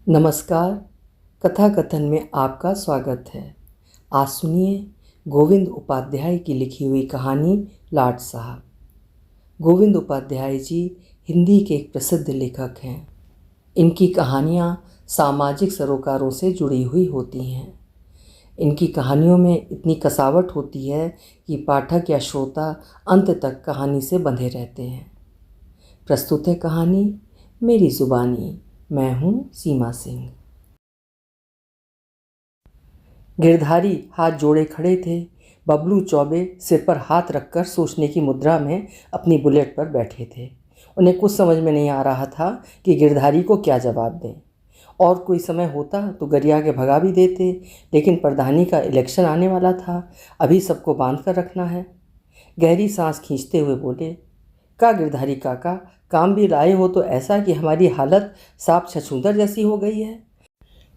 नमस्कार। कथा कथन में आपका स्वागत है। आज सुनिए गोविंद उपाध्याय की लिखी हुई कहानी लाट साहब। गोविंद उपाध्याय जी हिंदी के एक प्रसिद्ध लेखक हैं। इनकी कहानियाँ सामाजिक सरोकारों से जुड़ी हुई होती हैं। इनकी कहानियों में इतनी कसावट होती है कि पाठक या श्रोता अंत तक कहानी से बंधे रहते हैं। प्रस्तुत है कहानी मेरी जुबानी। मैं हूँ सीमा सिंह। गिरधारी हाथ जोड़े खड़े थे। बबलू चौबे सिर पर हाथ रखकर सोचने की मुद्रा में अपनी बुलेट पर बैठे थे। उन्हें कुछ समझ में नहीं आ रहा था कि गिरधारी को क्या जवाब दें। और कोई समय होता तो गरिया के भगा भी देते, लेकिन प्रधानी का इलेक्शन आने वाला था। अभी सबको बांध कर रखना है। गहरी सांस खींचते हुए बोले, का गिरधारी काका, काम भी लाए हो तो ऐसा कि हमारी हालत साफ छछूंदर जैसी हो गई है।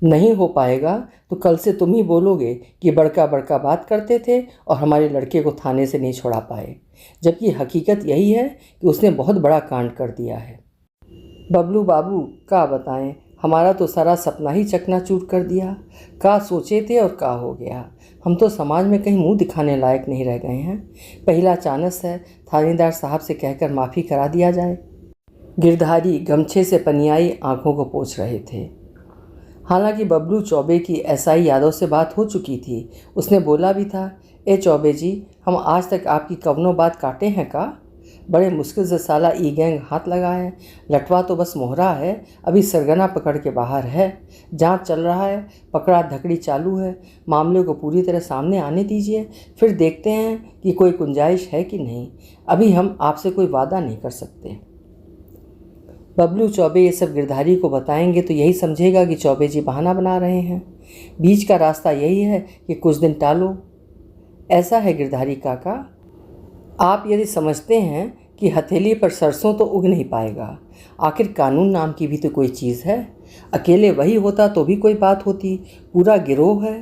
नहीं हो पाएगा तो कल से तुम ही बोलोगे कि बड़का बड़का बात करते थे और हमारे लड़के को थाने से नहीं छोड़ा पाए, जबकि हकीकत यही है कि उसने बहुत बड़ा कांड कर दिया है। बबलू बाबू का बताएं, हमारा तो सारा सपना ही चकनाचूर कर दिया। का सोचे थे और का हो गया। हम तो समाज में कहीं मुंह दिखाने लायक नहीं रह गए हैं। पहला चांस है, थानेदार साहब से कहकर माफ़ी करा दिया जाए। गिरधारी गमछे से पनियाई आंखों को पोंछ रहे थे। हालांकि बबलू चौबे की एसआई यादव से बात हो चुकी थी। उसने बोला भी था, ए चौबे जी, हम आज तक आपकी कवनो बात काटे हैं का? बड़े मुश्किल से साला ई गैंग हाथ लगा है। लटवा तो बस मोहरा है, अभी सरगना पकड़ के बाहर है। जांच चल रहा है, पकड़ा धकड़ी चालू है। मामले को पूरी तरह सामने आने दीजिए, फिर देखते हैं कि कोई गुंजाइश है कि नहीं। अभी हम आपसे कोई वादा नहीं कर सकते। बबलू चौबे ये सब गिरधारी को बताएंगे तो यही समझेगा कि चौबे जी बहाना बना रहे हैं। बीच का रास्ता यही है कि कुछ दिन टालो। ऐसा है गिरधारी काका, आप यदि समझते हैं कि हथेली पर सरसों तो उग नहीं पाएगा, आखिर कानून नाम की भी तो कोई चीज़ है। अकेले वही होता तो भी कोई बात होती, पूरा गिरोह है।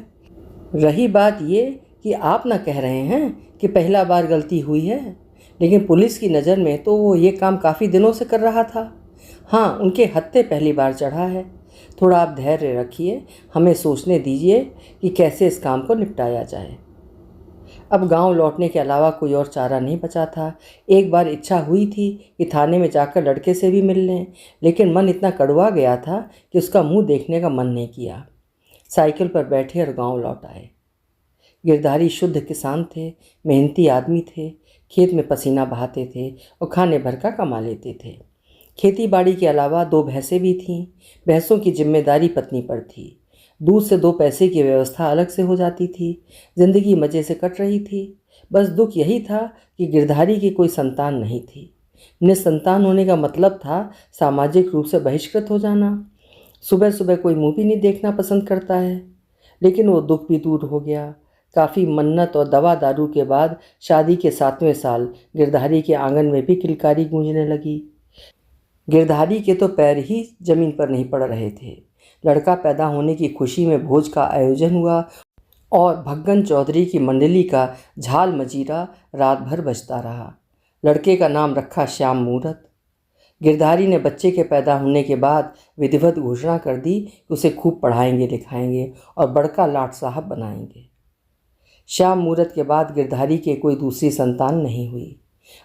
रही बात ये कि आप ना कह रहे हैं कि पहला बार गलती हुई है, लेकिन पुलिस की नज़र में तो वो ये काम काफ़ी दिनों से कर रहा था। हाँ, उनके हत्थे पहली बार चढ़ा है। थोड़ा आप धैर्य रखिए, हमें सोचने दीजिए कि कैसे इस काम को निपटाया जाए। अब गांव लौटने के अलावा कोई और चारा नहीं बचा था। एक बार इच्छा हुई थी कि थाने में जाकर लड़के से भी मिल लें, लेकिन मन इतना कड़वा गया था कि उसका मुंह देखने का मन नहीं किया। साइकिल पर बैठे और गांव लौट आए। गिरधारी शुद्ध किसान थे, मेहनती आदमी थे, खेत में पसीना बहाते थे और खाने भर का कमा लेते थे। खेती बाड़ी के अलावा 2 भैंसें भी थीं। भैंसों की जिम्मेदारी पत्नी पर थी। दूध से 2 पैसे की व्यवस्था अलग से हो जाती थी। जिंदगी मज़े से कट रही थी। बस दुख यही था कि गिरधारी की कोई संतान नहीं थी। निसंतान होने का मतलब था सामाजिक रूप से बहिष्कृत हो जाना। सुबह सुबह कोई मुँह भी नहीं देखना पसंद करता है। लेकिन वो दुख भी दूर हो गया। काफ़ी मन्नत और दवा दारू के बाद शादी के 7वें साल गिरधारी के आंगन में भी किलकारी गूंजने लगी। गिरधारी के तो पैर ही जमीन पर नहीं पड़ रहे थे। लड़का पैदा होने की खुशी में भोज का आयोजन हुआ और भग्गन चौधरी की मंडली का झाल मजीरा रात भर बजता रहा। लड़के का नाम रखा श्याम मूरत। गिरधारी ने बच्चे के पैदा होने के बाद विधिवत घोषणा कर दी कि उसे खूब पढ़ाएंगे लिखाएंगे और बड़का लाट साहब बनाएंगे। श्याम मूरत के बाद गिरधारी के कोई दूसरी संतान नहीं हुई।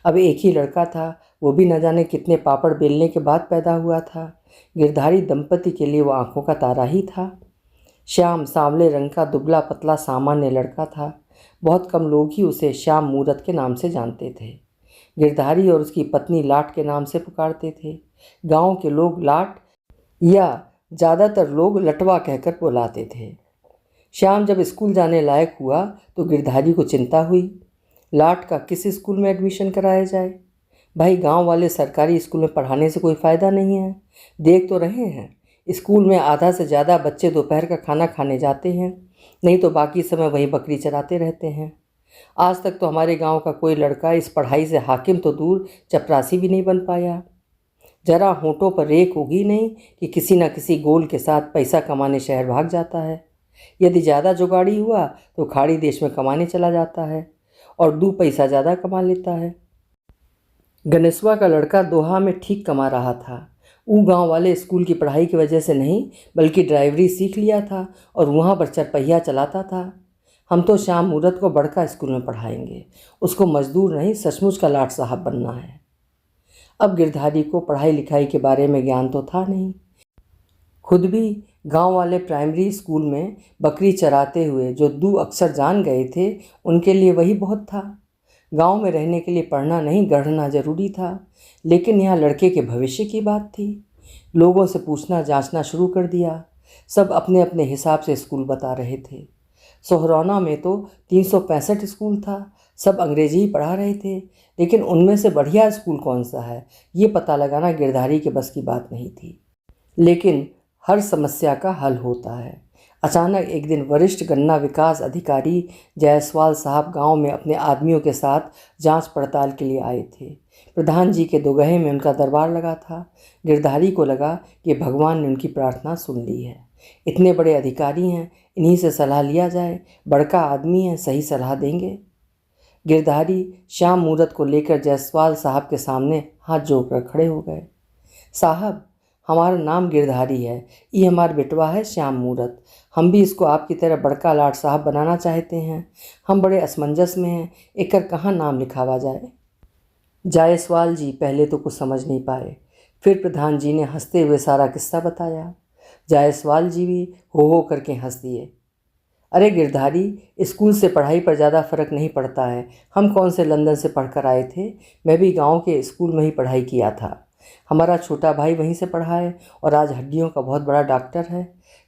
अब एक ही लड़का था, वो भी न जाने कितने पापड़ बेलने के बाद पैदा हुआ था। गिरधारी दंपति के लिए वो आंखों का तारा ही था। श्याम सांवले रंग का दुबला पतला सामान्य लड़का था। बहुत कम लोग ही उसे श्याम मूरत के नाम से जानते थे। गिरधारी और उसकी पत्नी लाट के नाम से पुकारते थे। गांव के लोग लाट या ज़्यादातर लोग लटवा कहकर बुलाते थे। श्याम जब स्कूल जाने लायक हुआ तो गिरधारी को चिंता हुई, लाट का किस स्कूल में एडमिशन कराया जाए। भाई, गांव वाले सरकारी स्कूल में पढ़ाने से कोई फ़ायदा नहीं है। देख तो रहे हैं, स्कूल में आधा से ज़्यादा बच्चे दोपहर का खाना खाने जाते हैं, नहीं तो बाकी समय वहीं बकरी चराते रहते हैं। आज तक तो हमारे गांव का कोई लड़का इस पढ़ाई से हाकिम तो दूर चपरासी भी नहीं बन पाया। जरा होंठों पर रेख होगी नहीं कि किसी न किसी गोल के साथ पैसा कमाने शहर भाग जाता है। यदि ज़्यादा जुगाड़ी हुआ तो खाड़ी देश में कमाने चला जाता है और 2 पैसा ज़्यादा कमा लेता है। गणेशवा का लड़का दोहा में ठीक कमा रहा था। वो गांव वाले स्कूल की पढ़ाई की वजह से नहीं बल्कि ड्राइवरी सीख लिया था और वहाँ पर चरपहिया चलाता था। हम तो श्याम मूरत को बड़का स्कूल में पढ़ाएंगे, उसको मजदूर नहीं सचमुच का लाट साहब बनना है। अब गिरधारी को पढ़ाई लिखाई के बारे में ज्ञान तो था नहीं। खुद भी गांव वाले प्राइमरी स्कूल में बकरी चराते हुए जो 2 अक्षर जान गए थे, उनके लिए वही बहुत था। गांव में रहने के लिए पढ़ना नहीं गढ़ना जरूरी था, लेकिन यहाँ लड़के के भविष्य की बात थी। लोगों से पूछना जांचना शुरू कर दिया। सब अपने अपने हिसाब से स्कूल बता रहे थे। सोहरौना में तो 365 स्कूल था, सब अंग्रेजी ही पढ़ा रहे थे, लेकिन उनमें से बढ़िया स्कूल कौन सा है ये पता लगाना गिरधारी के बस की बात नहीं थी। लेकिन हर समस्या का हल होता है। अचानक एक दिन वरिष्ठ गन्ना विकास अधिकारी जायसवाल साहब गांव में अपने आदमियों के साथ जांच पड़ताल के लिए आए थे। प्रधान जी के दोगहे में उनका दरबार लगा था। गिरधारी को लगा कि भगवान ने उनकी प्रार्थना सुन ली है। इतने बड़े अधिकारी हैं, इन्हीं से सलाह लिया जाए, बड़का आदमी है, सही सलाह देंगे। गिरधारी श्याम मूरत को लेकर जायसवाल साहब के सामने हाथ जोड़कर खड़े हो गए। साहब, हमारा नाम गिरधारी है, ये हमारा बेटवा है श्याम मूरत। हम भी इसको आपकी तरह बड़का लाट साहब बनाना चाहते हैं। हम बड़े असमंजस में हैं, एकर कहाँ नाम लिखावा जाए। जायसवाल जी पहले तो कुछ समझ नहीं पाए, फिर प्रधान जी ने हंसते हुए सारा किस्सा बताया। जायसवाल जी भी हो करके हंस दिए। अरे गिरधारी, स्कूल से पढ़ाई पर ज़्यादा फ़र्क नहीं पड़ता है। हम कौन से लंदन से पढ़कर आए थे, मैं भी गांव के स्कूल में ही पढ़ाई किया था। हमारा छोटा भाई वहीं से पढ़ा है और आज हड्डियों का बहुत बड़ा डॉक्टर है।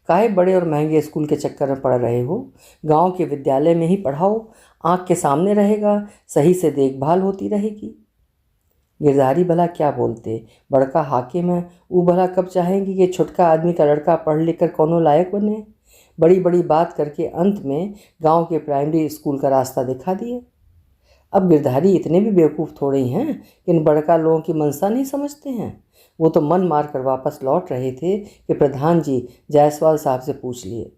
काहे बड़े और महंगे स्कूल के चक्कर में पढ़ रहे हो, गांव के विद्यालय में ही पढ़ाओ, आँख के सामने रहेगा, सही से देखभाल होती रहेगी। गिरधारी भला क्या बोलते, बड़का हाकिम है, वो भला कब चाहेंगी कि छोटका आदमी का लड़का पढ़ लिख कर कौनो लायक बने। बड़ी बड़ी बात करके अंत में गांव के प्राइमरी स्कूल का रास्ता दिखा दिए। अब गिरधारी इतने भी बेवकूफ़ थोड़े ही हैं कि इन बड़का लोगों की मनसा नहीं समझते हैं। वो तो मन मार कर वापस लौट रहे थे कि प्रधान जी जायसवाल साहब से पूछ लिए,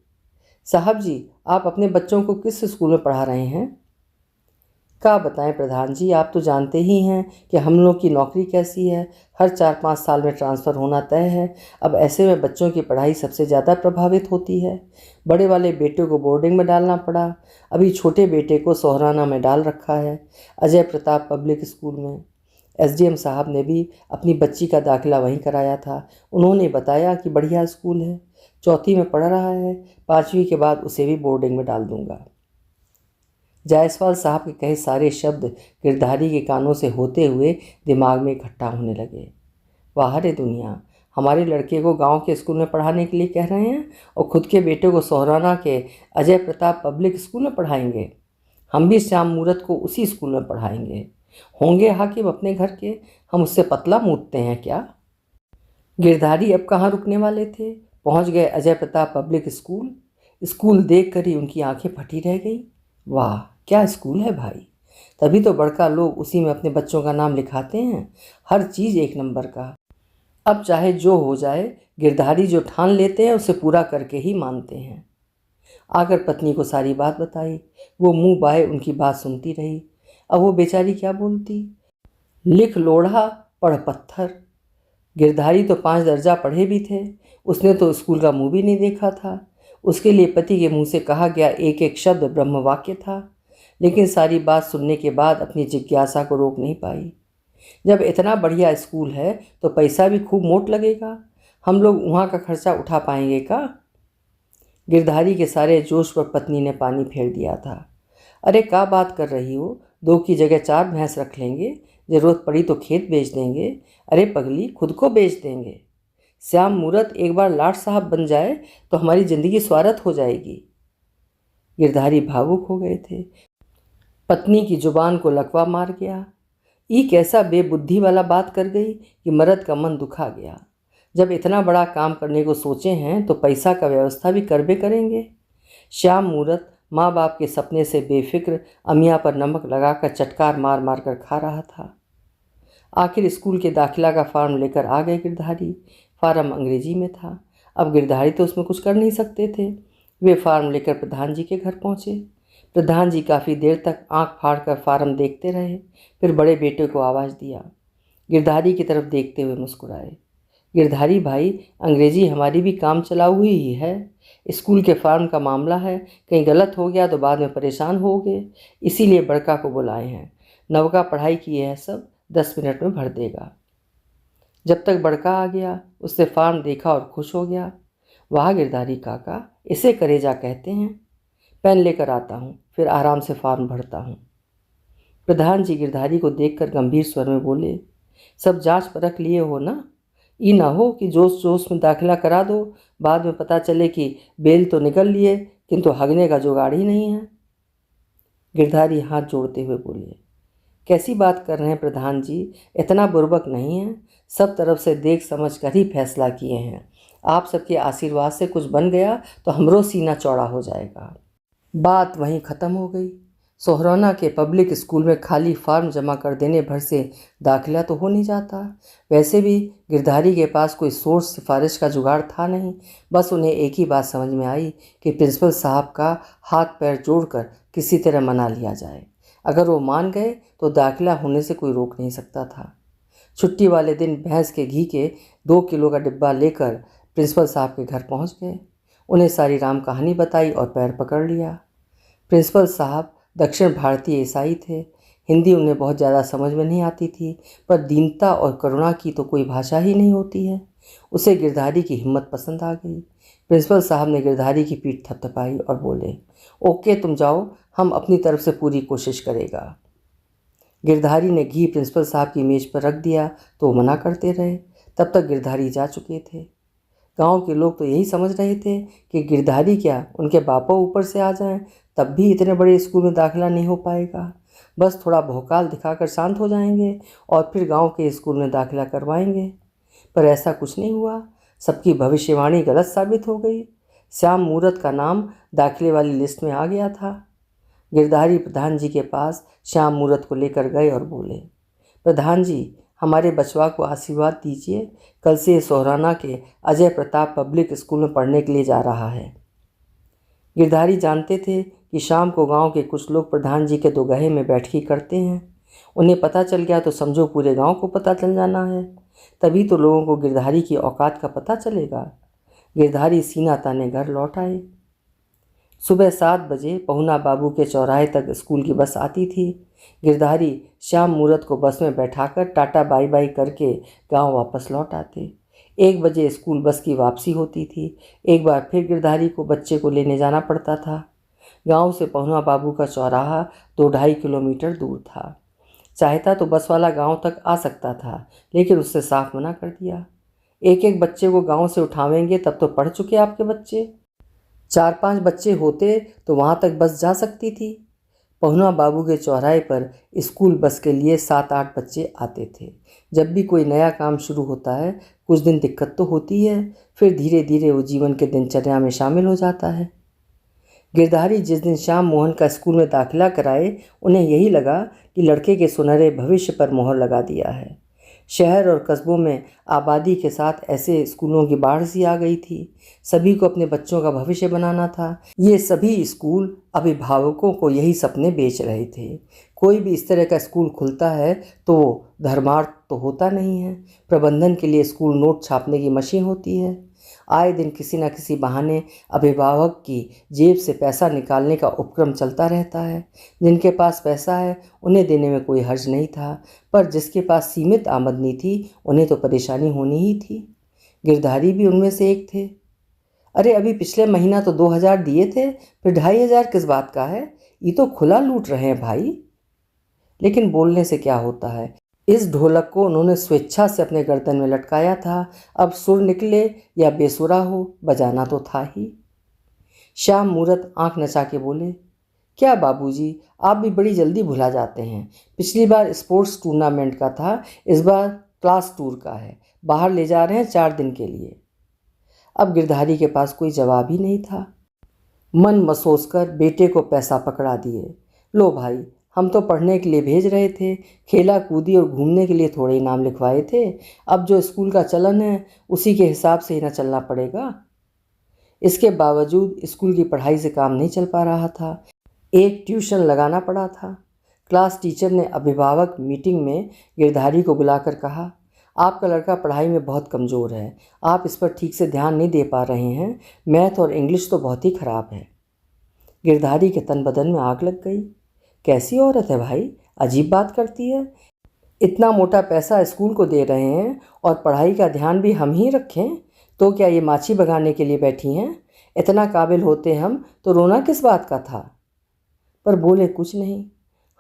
साहब जी, आप अपने बच्चों को किस स्कूल में पढ़ा रहे हैं। क्या बताएं प्रधान जी, आप तो जानते ही हैं कि हम लोग की नौकरी कैसी है, हर 4-5 साल में ट्रांसफ़र होना तय है। अब ऐसे में बच्चों की पढ़ाई सबसे ज़्यादा प्रभावित होती है। बड़े वाले बेटे को बोर्डिंग में डालना पड़ा, अभी छोटे बेटे को सोहराना में डाल रखा है, अजय प्रताप पब्लिक स्कूल में। एसडीएम साहब ने भी अपनी बच्ची का दाखिला वहीं कराया था। उन्होंने बताया कि बढ़िया स्कूल है, 4वीं में पढ़ रहा है, 5वीं के बाद उसे भी बोर्डिंग में डाल दूँगा। जायसवाल साहब के कहे सारे शब्द गिरधारी के कानों से होते हुए दिमाग में इकट्ठा होने लगे। वाह रे दुनिया, हमारे लड़के को गांव के स्कूल में पढ़ाने के लिए कह रहे हैं और खुद के बेटे को सोहराना के अजय प्रताप पब्लिक स्कूल में पढ़ाएंगे। हम भी श्याम मूरत को उसी स्कूल में पढ़ाएंगे। होंगे हाकिम अपने घर के, हम उससे पतला मूतते हैं क्या। गिरधारी अब कहाँ रुकने वाले थे, पहुँच गए Ajay Pratap public school. School देख कर ही उनकी आंखें फटी रह गई। वाह क्या स्कूल है भाई, तभी तो बड़का लोग उसी में अपने बच्चों का नाम लिखाते हैं। हर चीज़ एक नंबर का। अब चाहे जो हो जाए, गिरधारी जो ठान लेते हैं उसे पूरा करके ही मानते हैं। आकर पत्नी को सारी बात बताई। वो मुंह बाहे उनकी बात सुनती रही। अब वो बेचारी क्या बोलती। लिख लोढ़ा पढ़ पत्थर। गिरधारी तो 5 दर्जा पढ़े भी थे, उसने तो स्कूल का मुँह भी नहीं देखा था। उसके लिए पति के मुंह से कहा गया एक एक शब्द ब्रह्म वाक्य था। लेकिन सारी बात सुनने के बाद अपनी जिज्ञासा को रोक नहीं पाई। जब इतना बढ़िया स्कूल है तो पैसा भी खूब मोट लगेगा, हम लोग वहाँ का खर्चा उठा पाएंगे का। गिरधारी के सारे जोश पर पत्नी ने पानी फेर दिया था। अरे क्या बात कर रही हो, 2 की जगह 4 भैंस रख लेंगे, ज़रूरत पड़ी तो खेत बेच देंगे। अरे पगली, खुद को बेच देंगे। श्याम मूरत एक बार लाट साहब बन जाए तो हमारी ज़िंदगी स्वार्थ हो जाएगी। गिरधारी भावुक हो गए थे। पत्नी की जुबान को लकवा मार गया। ये कैसा बेबुद्धि वाला बात कर गई कि मर्द का मन दुखा गया। जब इतना बड़ा काम करने को सोचे हैं तो पैसा का व्यवस्था भी करबे करेंगे। श्याम मूरत माँ बाप के सपने से बेफिक्र अमिया पर नमक लगाकर चटकार मार मार कर खा रहा था। आखिर स्कूल के दाखिला का फार्म लेकर आ गए गिरधारी। फार्म अंग्रेजी में था। अब गिरधारी तो उसमें कुछ कर नहीं सकते थे। वे फार्म लेकर प्रधान जी के घर पहुँचे। प्रधान जी काफ़ी देर तक आंख फाड़ कर फार्म देखते रहे, फिर बड़े बेटे को आवाज़ दिया। गिरधारी की तरफ देखते हुए मुस्कुराए। गिरधारी भाई, अंग्रेजी हमारी भी काम चलाऊ हुई ही है। स्कूल के फॉर्म का मामला है, कहीं गलत हो गया तो बाद में परेशान होगे, इसीलिए बड़का को बुलाए हैं। नवका पढ़ाई किए है, सब 10 मिनट में भर देगा। जब तक बड़का आ गया, उसने फॉर्म देखा और खुश हो गया। वाह गिरधारी काका, इसे करेजा कहते हैं। पेन लेकर आता हूँ, फिर आराम से फॉर्म भरता हूँ। प्रधान जी गिरधारी को देखकर गंभीर स्वर में बोले, सब जांच परख लिए हो ना? ये ना हो कि जोश जोश में दाखिला करा दो, बाद में पता चले कि बेल तो निकल लिए किंतु हगने का जुगाड़ ही नहीं है। गिरधारी हाथ जोड़ते हुए बोले, कैसी बात कर रहे हैं प्रधान जी, इतना बुर्बक नहीं है। सब तरफ से देख समझ कर ही फैसला किए हैं। आप सबके आशीर्वाद से कुछ बन गया तो हमरो सीना चौड़ा हो जाएगा। बात वहीं ख़त्म हो गई। सोहराना के पब्लिक स्कूल में खाली फॉर्म जमा कर देने भर से दाखिला तो हो नहीं जाता। वैसे भी गिरधारी के पास कोई सोर्स सिफारिश का जुगाड़ था नहीं। बस उन्हें एक ही बात समझ में आई कि प्रिंसिपल साहब का हाथ पैर जोड़कर किसी तरह मना लिया जाए। अगर वो मान गए तो दाखिला होने से कोई रोक नहीं सकता था। छुट्टी वाले दिन भैंस के घी के 2 किलो का डिब्बा लेकर प्रिंसिपल साहब के घर पहुंच गए। उन्हें सारी राम कहानी बताई और पैर पकड़ लिया। प्रिंसिपल साहब दक्षिण भारतीय ईसाई थे। हिंदी उन्हें बहुत ज़्यादा समझ में नहीं आती थी, पर दीनता और करुणा की तो कोई भाषा ही नहीं होती है। उसे गिरधारी की हिम्मत पसंद आ गई। प्रिंसिपल साहब ने गिरधारी की पीठ थपथपाई और बोले, ओके तुम जाओ, हम अपनी तरफ से पूरी कोशिश करेगा। गिरधारी ने घी प्रिंसिपल साहब की मेज पर रख दिया तो वो मना करते रहे। तब तक गिरधारी जा चुके थे। गांव के लोग तो यही समझ रहे थे कि गिरधारी क्या उनके बापों ऊपर से आ जाएं, तब भी इतने बड़े स्कूल में दाखिला नहीं हो पाएगा। बस थोड़ा भौकाल दिखाकर शांत हो जाएंगे और फिर गांव के स्कूल में दाखिला करवाएंगे। पर ऐसा कुछ नहीं हुआ। सबकी भविष्यवाणी गलत साबित हो गई। श्याम मूरत का नाम दाखिले वाली लिस्ट में आ गया था। गिरधारी प्रधान जी के पास श्याम मूरत को लेकर गए और बोले, प्रधान जी, हमारे बचवा को आशीर्वाद दीजिए। कल से सोहराना के अजय प्रताप पब्लिक स्कूल में पढ़ने के लिए जा रहा है। गिरधारी जानते थे कि शाम को गांव के कुछ लोग प्रधान जी के दोगहे में बैठकी करते हैं। उन्हें पता चल गया तो समझो पूरे गांव को पता चल जाना है। तभी तो लोगों को गिरधारी की औकात का पता चलेगा। गिरधारी सीना ताने घर लौट आए। सुबह 7 बजे पहुना बाबू के चौराहे तक स्कूल की बस आती थी। गिरधारी श्याम मूरत को बस में बैठाकर टाटा बाई बाई करके गांव वापस लौट आते। 1 बजे स्कूल बस की वापसी होती थी। एक बार फिर गिरधारी को बच्चे को लेने जाना पड़ता था। गांव से पहुना बाबू का चौराहा 2-2.5 किलोमीटर दूर था। चाहता तो बस वाला गांव तक आ सकता था, लेकिन उससे साफ मना कर दिया। एक एक बच्चे को गांव से उठावेंगे तब तो पढ़ चुके आपके बच्चे। 4-5 बच्चे होते तो वहाँ तक बस जा सकती थी। पहुना बाबू के चौराहे पर स्कूल बस के लिए 7-8 बच्चे आते थे। जब भी कोई नया काम शुरू होता है, कुछ दिन दिक्कत तो होती है, फिर धीरे धीरे वो जीवन के दिनचर्या में शामिल हो जाता है। गिरधारी जिस दिन श्याम मोहन का स्कूल में दाखिला कराए, उन्हें यही लगा कि लड़के के सुनहरे भविष्य पर मोहर लगा दिया है। शहर और कस्बों में आबादी के साथ ऐसे स्कूलों की बाढ़ सी आ गई थी। सभी को अपने बच्चों का भविष्य बनाना था। ये सभी स्कूल अभिभावकों को यही सपने बेच रहे थे। कोई भी इस तरह का स्कूल खुलता है तो वो धर्मार्थ तो होता नहीं है। प्रबंधन के लिए स्कूल नोट छापने की मशीन होती है। आए दिन किसी न किसी बहाने अभिभावक की जेब से पैसा निकालने का उपक्रम चलता रहता है। जिनके पास पैसा है उन्हें देने में कोई हर्ज नहीं था, पर जिसके पास सीमित आमदनी थी उन्हें तो परेशानी होनी ही थी। गिरधारी भी उनमें से एक थे। अरे अभी पिछले महीना तो 2,000 दिए थे, फिर 2,500 किस बात का है? ये तो खुला लूट रहे हैं भाई। लेकिन बोलने से क्या होता है। इस ढोलक को उन्होंने स्वेच्छा से अपने गर्दन में लटकाया था। अब सुर निकले या बेसुरा हो, बजाना तो था ही। श्याम मूरत आंख नचा के बोले, क्या बाबूजी, आप भी बड़ी जल्दी भुला जाते हैं। पिछली बार स्पोर्ट्स टूर्नामेंट का था, इस बार क्लास टूर का है। बाहर ले जा रहे हैं 4 दिन के लिए। अब गिरधारी के पास कोई जवाब ही नहीं था। मन मसोस कर बेटे को पैसा पकड़ा दिए। लो भाई, हम तो पढ़ने के लिए भेज रहे थे, खेला कूदी और घूमने के लिए थोड़े ही नाम लिखवाए थे। अब जो स्कूल का चलन है उसी के हिसाब से ही ना चलना पड़ेगा। इसके बावजूद स्कूल की पढ़ाई से काम नहीं चल पा रहा था। एक ट्यूशन लगाना पड़ा था। क्लास टीचर ने अभिभावक मीटिंग में गिरधारी को बुलाकर कहा, आपका लड़का पढ़ाई में बहुत कमज़ोर है, आप इस पर ठीक से ध्यान नहीं दे पा रहे हैं। मैथ और इंग्लिश तो बहुत ही ख़राब है। गिरधारी के तन बदन में आग लग गई। कैसी औरत है भाई, अजीब बात करती है। इतना मोटा पैसा स्कूल को दे रहे हैं और पढ़ाई का ध्यान भी हम ही रखें, तो क्या ये माछी भगाने के लिए बैठी हैं? इतना काबिल होते हम तो रोना किस बात का था। पर बोले कुछ नहीं,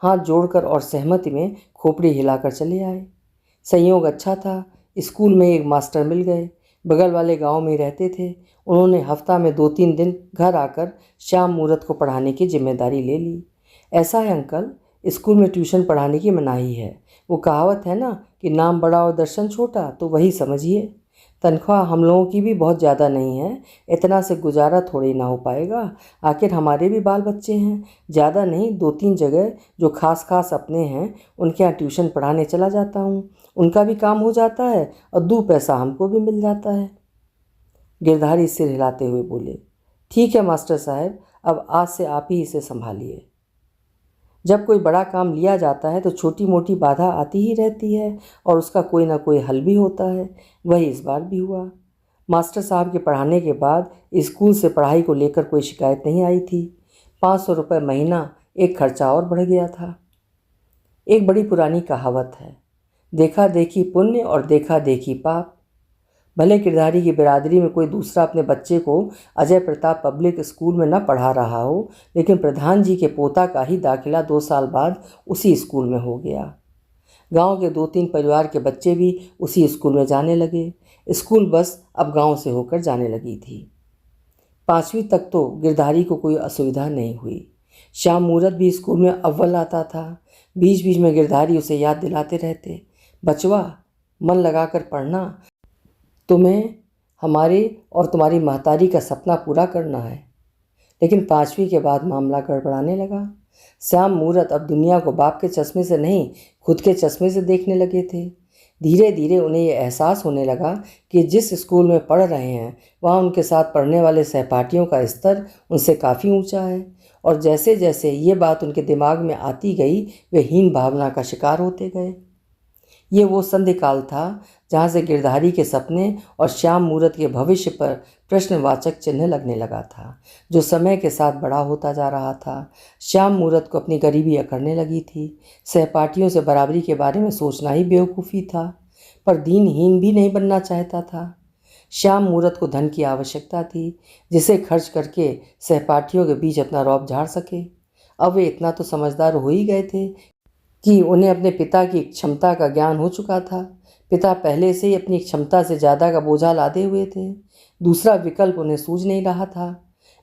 हाथ जोड़कर और सहमति में खोपड़ी हिलाकर चले आए। संयोग अच्छा था, स्कूल में एक मास्टर मिल गए, बगल वाले गांव में रहते थे। उन्होंने हफ्ता में 2-3 दिन घर आकर शाम मुहूर्त को पढ़ाने की जिम्मेदारी ले ली। ऐसा है अंकल, स्कूल में ट्यूशन पढ़ाने की मनाही है। वो कहावत है ना कि नाम बड़ा और दर्शन छोटा, तो वही समझिए। तनख्वाह हम लोगों की भी बहुत ज़्यादा नहीं है, इतना से गुजारा थोड़ी ना हो पाएगा। आखिर हमारे भी बाल बच्चे हैं। ज़्यादा नहीं, 2-3 जगह जो खास अपने हैं उनके यहाँ ट्यूशन पढ़ाने चला जाता हूँ। उनका भी काम हो जाता है और 2 पैसा हमको भी मिल जाता है। गिरधारी सिर हिलाते हुए बोले, ठीक है मास्टर साहब, अब आज से आप ही इसे संभालिए। जब कोई बड़ा काम लिया जाता है तो छोटी मोटी बाधा आती ही रहती है और उसका कोई ना कोई हल भी होता है। वही इस बार भी हुआ। मास्टर साहब के पढ़ाने के बाद स्कूल से पढ़ाई को लेकर कोई शिकायत नहीं आई थी। 500 रुपये महीना एक खर्चा और बढ़ गया था। एक बड़ी पुरानी कहावत है, देखा देखी पुण्य और देखा देखी पाप। भले गिरधारी की बिरादरी में कोई दूसरा अपने बच्चे को अजय प्रताप पब्लिक स्कूल में न पढ़ा रहा हो, लेकिन प्रधान जी के पोता का ही दाखिला 2 साल बाद उसी स्कूल में हो गया। गांव के 2-3 परिवार के बच्चे भी उसी स्कूल में जाने लगे। स्कूल बस अब गांव से होकर जाने लगी थी। 5वीं तक तो गिरधारी को कोई असुविधा नहीं हुई। शाम मुहूर्त भी स्कूल में अव्वल आता था। बीच बीच में गिरधारी उसे याद दिलाते रहते, बचवा मन लगाकर पढ़ना, तुम्हें हमारे और तुम्हारी महतारी का सपना पूरा करना है। लेकिन 5वीं के बाद मामला गड़बड़ाने लगा। श्याम मूरत अब दुनिया को बाप के चश्मे से नहीं, खुद के चश्मे से देखने लगे थे। धीरे धीरे उन्हें यह एहसास होने लगा कि जिस स्कूल में पढ़ रहे हैं वहाँ उनके साथ पढ़ने वाले सहपाठियों का स्तर उनसे काफ़ी ऊंचा है। और जैसे जैसे ये बात उनके दिमाग में आती गई, वे हीन भावना का शिकार होते गए। ये वो संधिकाल था जहाँ से गिरधारी के सपने और श्याम मूरत के भविष्य पर प्रश्नवाचक चिन्ह लगने लगा था, जो समय के साथ बड़ा होता जा रहा था। श्याम मूरत को अपनी गरीबी अकड़ने लगी थी। सहपाठियों से बराबरी के बारे में सोचना ही बेवकूफ़ी था, पर दीनहीन भी नहीं बनना चाहता था। श्याम मूरत को धन की आवश्यकता थी, जिसे खर्च करके सहपाठियों के बीच अपना रौब झाड़ सके। अब वे इतना तो समझदार हो ही गए थे कि उन्हें अपने पिता की क्षमता का ज्ञान हो चुका था। पिता पहले से ही अपनी क्षमता से ज़्यादा का बोझा लादे हुए थे। दूसरा विकल्प उन्हें सूझ नहीं रहा था।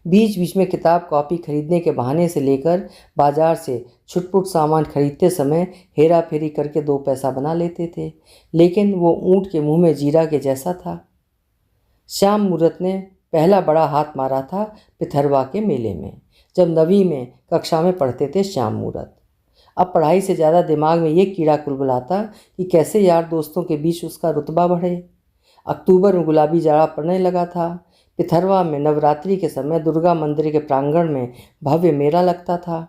बीच बीच में किताब कॉपी खरीदने के बहाने से लेकर बाजार से छुटपुट सामान खरीदते समय हेरा फेरी करके 2 पैसा बना लेते थे, लेकिन वो ऊँट के मुंह में जीरा के जैसा था। श्याम मूरत ने पहला बड़ा हाथ मारा था पिथरवा के मेले में, जब 9वीं में कक्षा में पढ़ते थे श्याम मूरत। अब पढ़ाई से ज़्यादा दिमाग में ये कीड़ा कुलबुलाता कि कैसे यार दोस्तों के बीच उसका रुतबा बढ़े। अक्टूबर में गुलाबी जाड़ा पड़ने लगा था। पिथरवा में नवरात्रि के समय दुर्गा मंदिर के प्रांगण में भव्य मेला लगता था।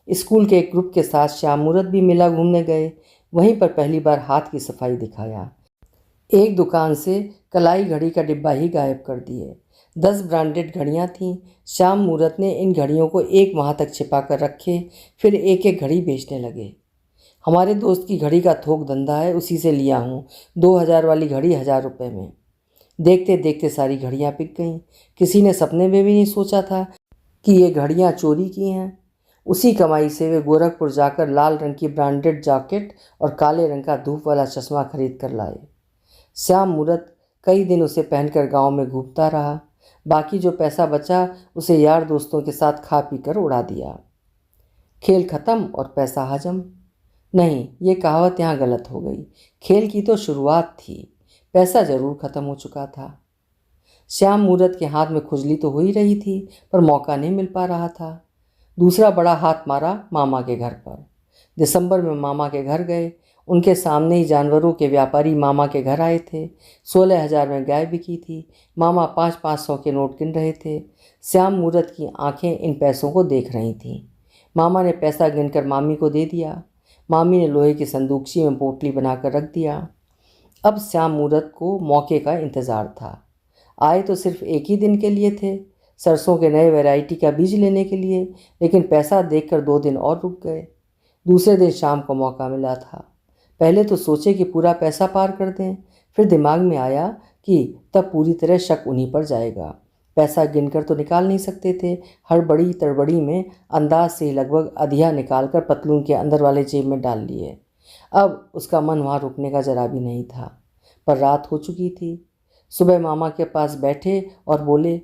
स्कूल के एक ग्रुप के साथ श्याम मूरत भी मेला घूमने गए। वहीं पर पहली बार हाथ की सफाई दिखाया। एक दुकान से कलाई घड़ी का डिब्बा ही गायब कर दिए। 10 ब्रांडेड घड़ियाँ थीं। श्याम मूरत ने इन घड़ियों को 1 माह तक छिपा कर रखे, फिर एक एक घड़ी बेचने लगे। हमारे दोस्त की घड़ी का थोक धंधा है, उसी से लिया हूँ। 2000 वाली घड़ी 1000 रुपये में। देखते देखते सारी घड़ियाँ बिक गईं। किसी ने सपने में भी नहीं सोचा था कि ये घड़ियाँ चोरी की हैं। उसी कमाई से वे गोरखपुर जाकर लाल रंग की ब्रांडेड जैकेट और काले रंग का धूप वाला चश्मा खरीद कर लाए। श्याम मूरत कई दिन उसे पहनकर गांव में घूमता रहा। बाकी जो पैसा बचा उसे यार दोस्तों के साथ खा पी कर उड़ा दिया। खेल खत्म और पैसा हजम। नहीं, ये कहावत यहाँ गलत हो गई। खेल की तो शुरुआत थी, पैसा जरूर खत्म हो चुका था। श्याम मूरत के हाथ में खुजली तो हो ही रही थी, पर मौका नहीं मिल पा रहा था। दूसरा बड़ा हाथ मारा मामा के घर पर। दिसंबर में मामा के घर गए। उनके सामने ही जानवरों के व्यापारी मामा के घर आए थे। 16,000 में गाय बिकी थी। मामा 500-500 के नोट गिन रहे थे। श्याम मूरत की आंखें इन पैसों को देख रही थीं। मामा ने पैसा गिनकर मामी को दे दिया। मामी ने लोहे की संदूकची में पोटली बनाकर रख दिया। अब श्याम मूरत को मौके का इंतज़ार था। आए तो सिर्फ एक ही दिन के लिए थे, सरसों के नए वैरायटी का बीज लेने के लिए, लेकिन पैसा देखकर 2 दिन और रुक गए। दूसरे दिन शाम को मौका मिला था। पहले तो सोचे कि पूरा पैसा पार कर दें, फिर दिमाग में आया कि तब पूरी तरह शक उन्हीं पर जाएगा। पैसा गिनकर तो निकाल नहीं सकते थे। हड़बड़ी तड़बड़ी में अंदाज से लगभग अधिया निकाल कर पतलून के अंदर वाले जेब में डाल लिए। अब उसका मन वहाँ रुकने का जरा भी नहीं था। पर रात हो चुकी थी। सुबह मामा के पास बैठे और बोले,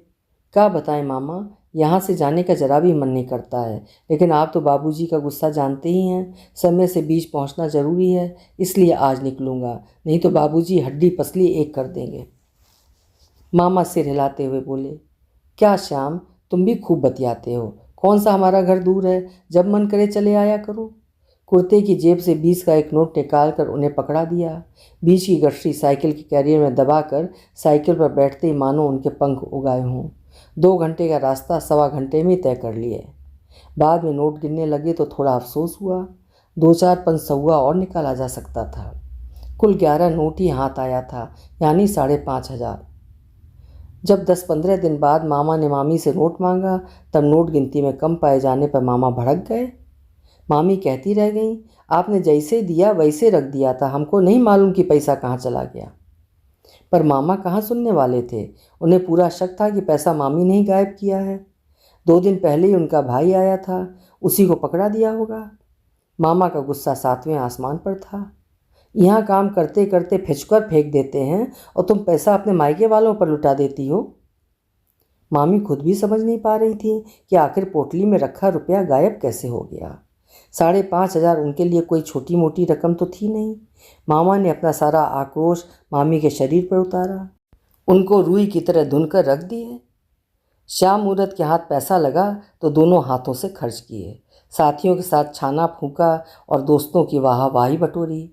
क्या बताएं मामा, यहाँ से जाने का जरा भी मन नहीं करता है, लेकिन आप तो बाबूजी का गुस्सा जानते ही हैं। समय से बीच पहुँचना ज़रूरी है, इसलिए आज निकलूँगा, नहीं तो बाबूजी हड्डी पसली एक कर देंगे। मामा सिर हिलाते हुए बोले, क्या श्याम, तुम भी खूब बतियाते हो। कौन सा हमारा घर दूर है, जब मन करे चले आया करो। कुर्ते की जेब से 20 का एक नोट निकाल कर उन्हें पकड़ा दिया। बीच की गठरी साइकिल के कैरियर में दबाकर साइकिल पर बैठते ही मानो उनके पंख उगाए हों। 2 घंटे का रास्ता 1.25 घंटे में तय कर लिए। बाद में नोट गिनने लगे तो थोड़ा अफसोस हुआ। 2-4 पंसौआ और निकाला जा सकता था। कुल 11 नोट ही हाथ आया था, यानी 5,500। जब 10-15 दिन बाद मामा ने मामी से नोट मांगा, तब नोट गिनती में कम पाए जाने पर मामा भड़क गए। मामी कहती रह गईं, आपने जैसे दिया वैसे रख दिया था, हमको नहीं मालूम कि पैसा कहाँ चला गया। पर मामा कहाँ सुनने वाले थे। उन्हें पूरा शक था कि पैसा मामी ने ही गायब किया है। 2 दिन पहले ही उनका भाई आया था, उसी को पकड़ा दिया होगा। मामा का गुस्सा 7वें आसमान पर था। यहाँ काम करते करते फिचकर फेंक देते हैं और तुम पैसा अपने मायके वालों पर लुटा देती हो। मामी खुद भी समझ नहीं पा रही थी कि आखिर पोटली में रखा रुपया गायब कैसे हो गया। 5,500 उनके लिए कोई छोटी मोटी रकम तो थी नहीं। मामा ने अपना सारा आक्रोश मामी के शरीर पर उतारा, उनको रुई की तरह धुनकर रख दिए। श्याम मूरत के हाथ पैसा लगा तो दोनों हाथों से खर्च किए, साथियों के साथ छाना फूंका और दोस्तों की वाहवाही बटोरी।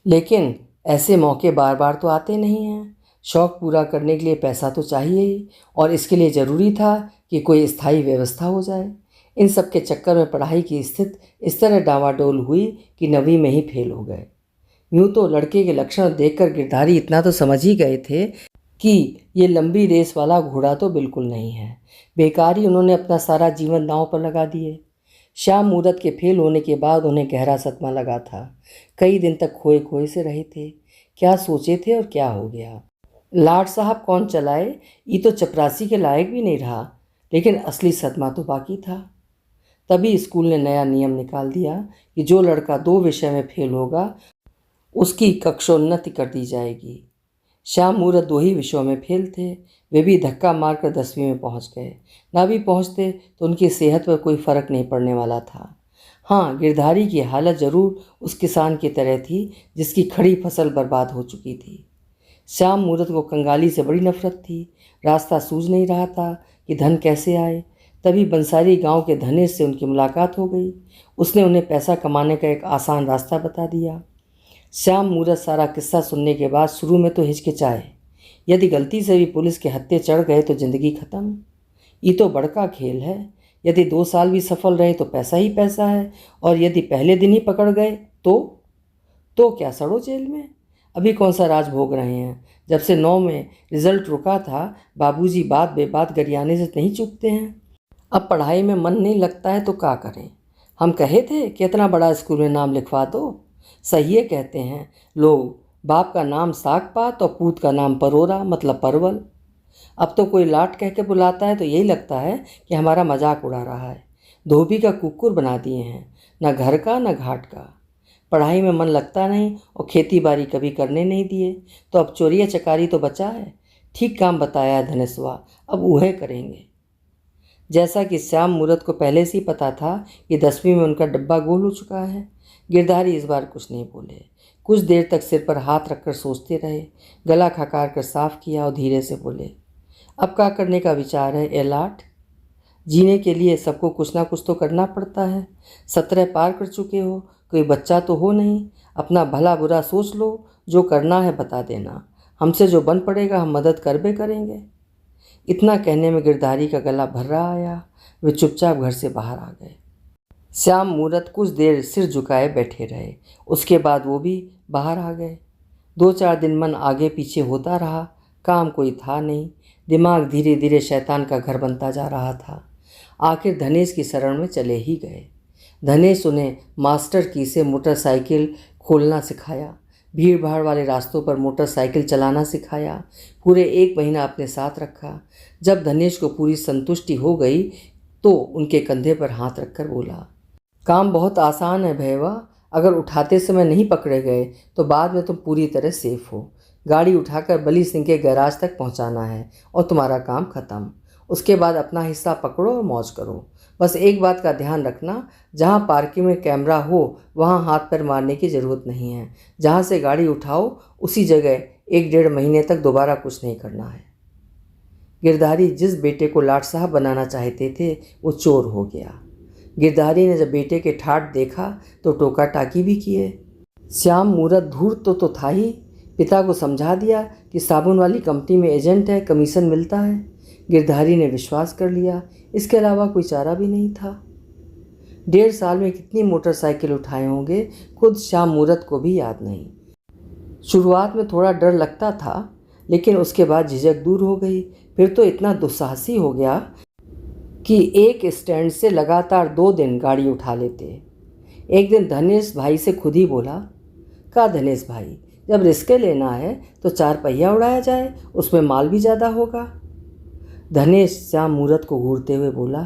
लेकिन ऐसे मौके बार बार तो आते नहीं हैं। शौक़ पूरा करने के लिए पैसा तो चाहिए ही, और इसके लिए ज़रूरी था कि कोई स्थायी व्यवस्था हो जाए। इन सब के चक्कर में पढ़ाई की स्थिति इस तरह डावाडोल हुई कि 9वीं में ही फेल हो गए। यूँ तो लड़के के लक्षण देखकर गिरधारी इतना तो समझ ही गए थे कि ये लंबी रेस वाला घोड़ा तो बिल्कुल नहीं है। बेकार ही उन्होंने अपना सारा जीवन दांव पर लगा दिए। श्याम मूरत के फेल होने के बाद उन्हें गहरा सदमा लगा था। कई दिन तक खोए खोए से रहे थे। क्या सोचे थे और क्या हो गया। लाट साहब कौन चलाए, ये तो चपरासी के लायक भी नहीं रहा। लेकिन असली सदमा तो बाकी था। तभी स्कूल ने नया नियम निकाल दिया कि जो लड़का 2 विषय में फेल होगा उसकी कक्षोन्नति कर दी जाएगी। श्याम मूरत 2 ही विषयों में फेल थे। वे भी धक्का मारकर 10वीं में पहुंच गए। ना भी पहुंचते तो उनकी सेहत पर कोई फ़र्क नहीं पड़ने वाला था। हाँ, गिरधारी की हालत ज़रूर उस किसान की तरह थी जिसकी खड़ी फसल बर्बाद हो चुकी थी। श्याम मूरत को कंगाली से बड़ी नफरत थी। रास्ता सूझ नहीं रहा था कि धन कैसे आए। तभी बंसारी गांव के धनेश से उनकी मुलाकात हो गई। उसने उन्हें पैसा कमाने का एक आसान रास्ता बता दिया। श्याम मूरत सारा किस्सा सुनने के बाद शुरू में तो हिचकिचाए। यदि गलती से भी पुलिस के हत्थे चढ़ गए तो ज़िंदगी ख़त्म। ये तो बड़का खेल है। यदि 2 साल भी सफल रहे तो पैसा ही पैसा है, और यदि पहले दिन ही पकड़ गए तो क्या सड़ो जेल में। अभी कौन सा राज भोग रहे हैं। जब से 9 में रिजल्ट रुका था, बाबूजी बात बेबात गरियाने से नहीं चूकते हैं। अब पढ़ाई में मन नहीं लगता है तो क्या करें। हम कहे थे कि इतना बड़ा स्कूल में नाम लिखवा दो। सही है कहते हैं लोग, बाप का नाम सागपात और पूत का नाम परोरा, मतलब परवल। अब तो कोई लाट कह के बुलाता है तो यही लगता है कि हमारा मजाक उड़ा रहा है। धोबी का कुक्कुर बना दिए हैं, न घर का न घाट का। पढ़ाई में मन लगता नहीं और खेती बाड़ी कभी करने नहीं दिए, तो अब चोरिया चकारी तो बचा है। ठीक काम बताया है धनेश्वा, अब वह करेंगे। जैसा कि श्याम मूरत को पहले से ही पता था कि 10वीं में उनका डब्बा गोल हो चुका है, गिरधारी इस बार कुछ नहीं बोले। कुछ देर तक सिर पर हाथ रखकर सोचते रहे। गला खकार कर साफ किया और धीरे से बोले, अब क्या करने का विचार है ए लाट। जीने के लिए सबको कुछ ना कुछ तो करना पड़ता है। 17 पार कर चुके हो, कोई बच्चा तो हो नहीं। अपना भला बुरा सोच लो, जो करना है बता देना। हमसे जो बन पड़ेगा हम मदद करबे करेंगे। इतना कहने में गिरधारी का गला भर्रा आया। वे चुपचाप घर से बाहर आ गए। श्याम मूरत कुछ देर सिर झुकाए बैठे रहे। उसके बाद वो भी बाहर आ गए। 2-4 दिन मन आगे पीछे होता रहा, काम कोई था नहीं। दिमाग धीरे धीरे शैतान का घर बनता जा रहा था। आखिर धनेश की शरण में चले ही गए। धनेश उन्हें मास्टर की से मोटरसाइकिल खोलना सिखाया, भीड़ भाड़ वाले रास्तों पर मोटरसाइकिल चलाना सिखाया। पूरे 1 महीना अपने साथ रखा। जब धनेश को पूरी संतुष्टि हो गई तो उनके कंधे पर हाथ रखकर बोला, काम बहुत आसान है भैया, अगर उठाते समय नहीं पकड़े गए तो बाद में तुम पूरी तरह सेफ हो। गाड़ी उठाकर बली सिंह के गैराज तक पहुंचाना है और तुम्हारा काम ख़त्म। उसके बाद अपना हिस्सा पकड़ो और मौज करो। बस एक बात का ध्यान रखना, जहाँ पार्किंग में कैमरा हो वहाँ हाथ पैर मारने की ज़रूरत नहीं है। जहाँ से गाड़ी उठाओ उसी जगह 1-1.5 महीने तक दोबारा कुछ नहीं करना है। गिरधारी जिस बेटे को लाट साहब बनाना चाहते थे वो चोर हो गया। गिरधारी ने जब बेटे के ठाठ देखा तो टोका टाकी भी किए। श्याम मूरत धूर्त तो था ही। पिता को समझा दिया कि साबुन वाली कंपनी में एजेंट है, कमीशन मिलता है। गिरधारी ने विश्वास कर लिया, इसके अलावा कोई चारा भी नहीं था। 1.5 साल में कितनी मोटरसाइकिल उठाए होंगे खुद श्याम मूरत को भी याद नहीं। शुरुआत में थोड़ा डर लगता था, लेकिन उसके बाद झिझक दूर हो गई। फिर तो इतना दुस्साहसी हो गया कि एक स्टैंड से लगातार 2 दिन गाड़ी उठा लेते। एक दिन धनेश भाई से खुद ही बोला, का धनेश भाई, जब रिस्क लेना है तो 4 पहिया उड़ाया जाए, उसमें माल भी ज़्यादा होगा। धनेश श्याम मूरत को घूरते हुए बोला,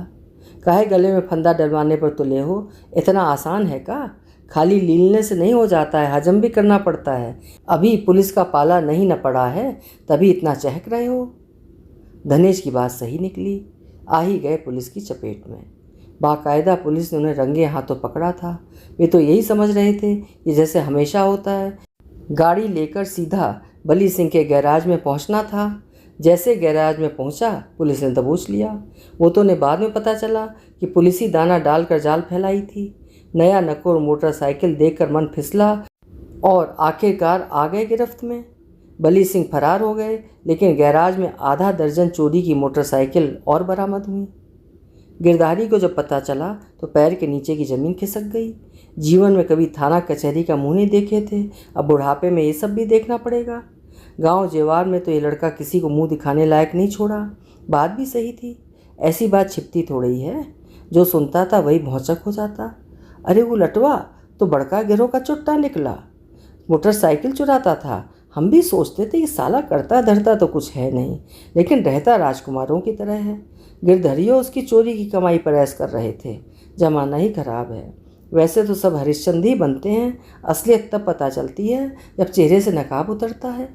काहे गले में फंदा डलवाने पर तुले हो, इतना आसान है का? खाली लीलने से नहीं हो जाता है, हजम भी करना पड़ता है। अभी पुलिस का पाला नहीं न पड़ा है तभी इतना चहक रहे हो। धनेश की बात सही निकली। आ ही गए पुलिस की चपेट में। बाकायदा पुलिस ने उन्हें रंगे हाथों पकड़ा था। वे तो यही समझ रहे थे कि जैसे हमेशा होता है, गाड़ी लेकर सीधा बली सिंह के गैराज में पहुंचना था। जैसे गैराज में पहुंचा पुलिस ने दबोच लिया। वो तो उन्हें बाद में पता चला कि पुलिस ही दाना डालकर जाल फैलाई थी। नया नकोर मोटरसाइकिल देखकर मन फिसला और आखिरकार आ गए गिरफ्त में। बली सिंह फरार हो गए, लेकिन गैराज में आधा दर्जन चोरी की मोटरसाइकिल और बरामद हुई। गिरधारी को जब पता चला तो पैर के नीचे की ज़मीन खिसक गई। जीवन में कभी थाना कचहरी का मुंह नहीं देखे थे, अब बुढ़ापे में ये सब भी देखना पड़ेगा। गांव जेवार में तो ये लड़का किसी को मुंह दिखाने लायक नहीं छोड़ा। बात भी सही थी, ऐसी बात छिपती थोड़ी है, जो सुनता था वही भौचक हो जाता। अरे वो लटवा तो बड़का गिरोह का चुट्टा निकला, मोटरसाइकिल चुराता था। हम भी सोचते थे कि साला करता धरता तो कुछ है नहीं, लेकिन रहता राजकुमारों की तरह है। गिरधरियों उसकी चोरी की कमाई पर ऐश कर रहे थे। जमाना ही खराब है। वैसे तो सब हरिश्चंद्र ही बनते हैं, असलियत तब पता चलती है जब चेहरे से नकाब उतरता है।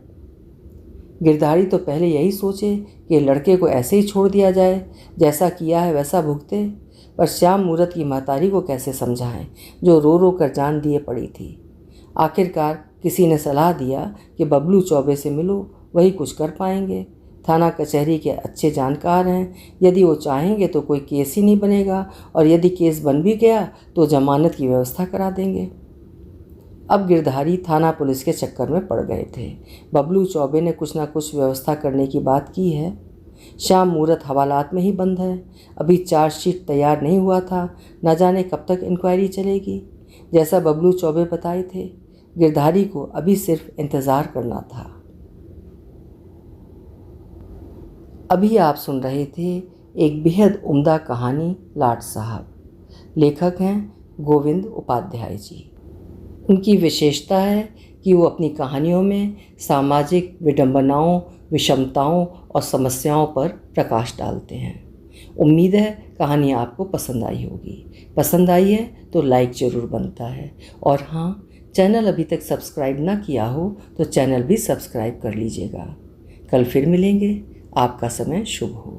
गिरधारी तो पहले यही सोचे कि लड़के को ऐसे ही छोड़ दिया जाए, जैसा किया है वैसा भुगते, पर श्याम मूरत की महतारी को कैसे समझाएं, जो रो रो कर जान दिए पड़ी थी। आखिरकार किसी ने सलाह दिया कि बबलू चौबे से मिलो, वही कुछ कर पाएंगे। थाना कचहरी के अच्छे जानकार हैं, यदि वो चाहेंगे तो कोई केस ही नहीं बनेगा, और यदि केस बन भी गया तो जमानत की व्यवस्था करा देंगे। अब गिरधारी थाना पुलिस के चक्कर में पड़ गए थे। बबलू चौबे ने कुछ ना कुछ व्यवस्था करने की बात की है। श्याम मूरत हवालात में ही बंद है। अभी चार्जशीट तैयार नहीं हुआ था, न जाने कब तक इंक्वायरी चलेगी। जैसा बबलू चौबे बताए थे, गिरधारी को अभी सिर्फ इंतज़ार करना था। अभी आप सुन रहे थे एक बेहद उम्दा कहानी लाट साहब। लेखक हैं गोविंद उपाध्याय जी। उनकी विशेषता है कि वो अपनी कहानियों में सामाजिक विडंबनाओं, विषमताओं और समस्याओं पर प्रकाश डालते हैं। उम्मीद है कहानी आपको पसंद आई होगी। पसंद आई है तो लाइक ज़रूर बनता है, और हाँ, चैनल अभी तक सब्सक्राइब ना किया हो तो चैनल भी सब्सक्राइब कर लीजिएगा। कल फिर मिलेंगे। आपका समय शुभ हो।